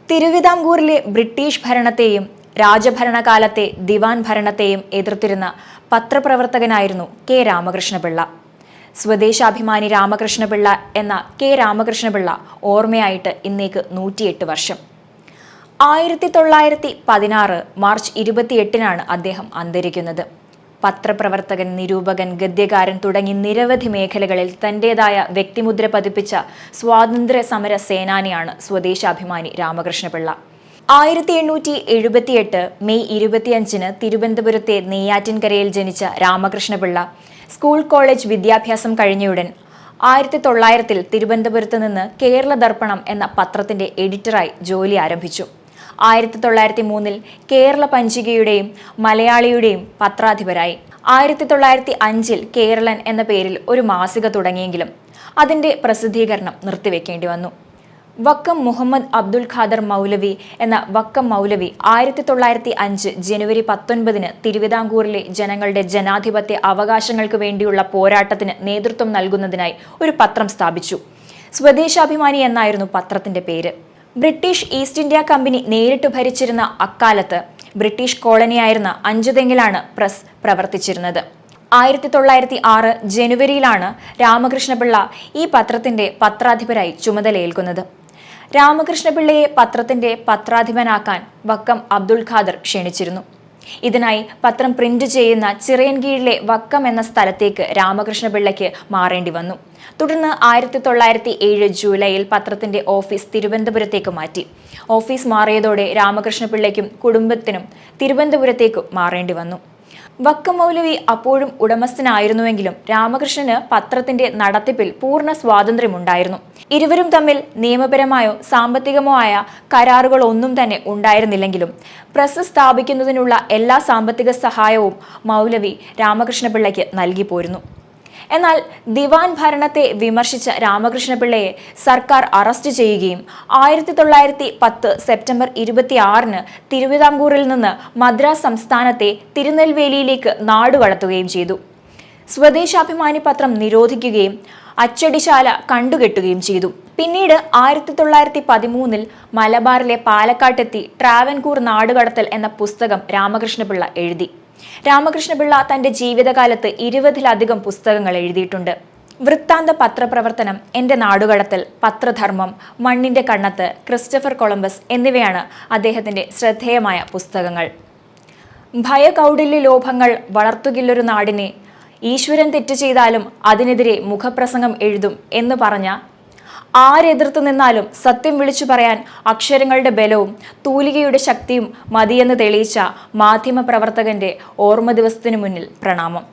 തിരുവിതാംകൂറിലെ ബ്രിട്ടീഷ് ഭരണത്തെയും രാജഭരണകാലത്തെ ദിവാൻ ഭരണത്തെയും എതിർത്തിരുന്ന പത്രപ്രവർത്തകനായിരുന്നു കെ രാമകൃഷ്ണപിള്ള. സ്വദേശാഭിമാനി രാമകൃഷ്ണപിള്ള എന്ന കെ രാമകൃഷ്ണപിള്ള ഓർമ്മയായിട്ട് ഇന്നേക്ക് 108 വർഷം. 1916 മാർച്ച് 28-നാണ് അദ്ദേഹം അന്തരിക്കുന്നത്. പത്രപ്രവർത്തകൻ, നിരൂപകൻ, ഗദ്യകാരൻ തുടങ്ങി നിരവധി മേഖലകളിൽ തന്റേതായ വ്യക്തിമുദ്ര പതിപ്പിച്ച സ്വാതന്ത്ര്യ സമര സേനാനിയാണ് സ്വദേശാഭിമാനി രാമകൃഷ്ണപിള്ള. 1878 മെയ് 25-ന് തിരുവനന്തപുരത്തെ നെയ്യാറ്റിൻകരയിൽ ജനിച്ച രാമകൃഷ്ണപിള്ള സ്കൂൾ കോളേജ് വിദ്യാഭ്യാസം കഴിഞ്ഞയുടൻ 1900-ൽ തിരുവനന്തപുരത്ത് നിന്ന് കേരള ദർപ്പണം എന്ന പത്രത്തിന്റെ എഡിറ്ററായി ജോലി ആരംഭിച്ചു. 1903-ൽ കേരള പഞ്ചികയുടെയും മലയാളിയുടെയും പത്രാധിപരായി. 1905-ൽ കേരളൻ എന്ന പേരിൽ ഒരു മാസിക തുടങ്ങിയെങ്കിലും അതിന്റെ പ്രസിദ്ധീകരണം നിർത്തിവെക്കേണ്ടി വന്നു. വക്കം മുഹമ്മദ് അബ്ദുൽ ഖാദർ മൗലവി എന്ന വക്കം മൗലവി 1905 ജനുവരി 19-ന് തിരുവിതാംകൂറിലെ ജനങ്ങളുടെ ജനാധിപത്യ അവകാശങ്ങൾക്ക് വേണ്ടിയുള്ള പോരാട്ടത്തിന് നേതൃത്വം നൽകുന്നതിനായി ഒരു പത്രം സ്ഥാപിച്ചു. സ്വദേശാഭിമാനി എന്നായിരുന്നു പത്രത്തിന്റെ പേര്. ബ്രിട്ടീഷ് ഈസ്റ്റ് ഇന്ത്യ കമ്പനി നേരിട്ട് ഭരിച്ചിരുന്ന അക്കാലത്ത് ബ്രിട്ടീഷ് കോളനിയായിരുന്ന അഞ്ചുതെങ്ങിലാണ് പ്രസ് പ്രവർത്തിച്ചിരുന്നത്. 1906 ജനുവരിയിലാണ് രാമകൃഷ്ണപിള്ള ഈ പത്രത്തിന്റെ പത്രാധിപരായി ചുമതലയേൽക്കുന്നത്. രാമകൃഷ്ണപിള്ളയെ പത്രത്തിന്റെ പത്രാധിപനാക്കാൻ വക്കം അബ്ദുൽ ഖാദർ ക്ഷണിച്ചിരുന്നു. ഇതിനായി പത്രം പ്രിന്റ് ചെയ്യുന്ന ചിറയൻകീഴിലെ വക്കം എന്ന സ്ഥലത്തേക്ക് രാമകൃഷ്ണപിള്ളയ്ക്ക് മാറേണ്ടി വന്നു. തുടർന്ന് 1907 ജൂലൈയിൽ പത്രത്തിന്റെ ഓഫീസ് തിരുവനന്തപുരത്തേക്ക് മാറ്റി. ഓഫീസ് മാറിയതോടെ രാമകൃഷ്ണപിള്ളയ്ക്കും കുടുംബത്തിനും തിരുവനന്തപുരത്തേക്ക് മാറേണ്ടി വന്നു. വക്കം മൗലവി അപ്പോഴും ഉടമസ്ഥനായിരുന്നുവെങ്കിലും രാമകൃഷ്ണന് പത്രത്തിന്റെ നടത്തിപ്പിൽ പൂർണ്ണ സ്വാതന്ത്ര്യമുണ്ടായിരുന്നു. ഇരുവരും തമ്മിൽ നിയമപരമായോ സാമ്പത്തികമോ ആയ കരാറുകളൊന്നും തന്നെ ഉണ്ടായിരുന്നില്ലെങ്കിലും പ്രസ് സ്ഥാപിക്കുന്നതിനുള്ള എല്ലാ സാമ്പത്തിക സഹായവും മൗലവി രാമകൃഷ്ണപിള്ളയ്ക്ക് നൽകി പോരുന്നു. എന്നാൽ ദിവാൻ ഭരണത്തെ വിമർശിച്ച രാമകൃഷ്ണപിള്ളയെ സർക്കാർ അറസ്റ്റ് ചെയ്യുകയും 1910 സെപ്റ്റംബർ 26-ന് തിരുവിതാംകൂറിൽ നിന്ന് മദ്രാസ് സംസ്ഥാനത്തെ തിരുനെൽവേലിയിലേക്ക് നാടുകടത്തുകയും ചെയ്തു. സ്വദേശാഭിമാനി പത്രം നിരോധിക്കുകയും അച്ചടിശാല കണ്ടുകെട്ടുകയും ചെയ്തു. പിന്നീട് 1913-ൽ മലബാറിലെ പാലക്കാട്ടെത്തി ട്രാവൻകൂർ നാടുകടത്തൽ എന്ന പുസ്തകം രാമകൃഷ്ണപിള്ള എഴുതി. രാമകൃഷ്ണപിള്ള തന്റെ ജീവിതകാലത്ത് 20-ലധികം പുസ്തകങ്ങൾ എഴുതിയിട്ടുണ്ട്. വൃത്താന്ത പത്രപ്രവർത്തനം, എന്റെ നാടുകടത്തൽ, പത്രധർമ്മം, മണ്ണിന്റെ കണ്ണത്ത്, ക്രിസ്റ്റഫർ കൊളംബസ് എന്നിവയാണ് അദ്ദേഹത്തിന്റെ ശ്രദ്ധേയമായ പുസ്തകങ്ങൾ. ഭയകൗടില്യ ലോഭങ്ങൾ വളർത്തുകില്ലൊരു നാടിനെ, ഈശ്വരൻ തെറ്റ് ചെയ്താലും അതിനെതിരെ മുഖപ്രസംഗം എഴുതും എന്ന് പറഞ്ഞ, ആരെതിർത്തു നിന്നാലും സത്യം വിളിച്ചു പറയാൻ അക്ഷരങ്ങളുടെ ബലവും തൂലികയുടെ ശക്തിയും മതിയെന്ന് തെളിയിച്ച മാധ്യമപ്രവർത്തകന്റെ ഓർമ്മ ദിവസത്തിനു മുന്നിൽ പ്രണാമം.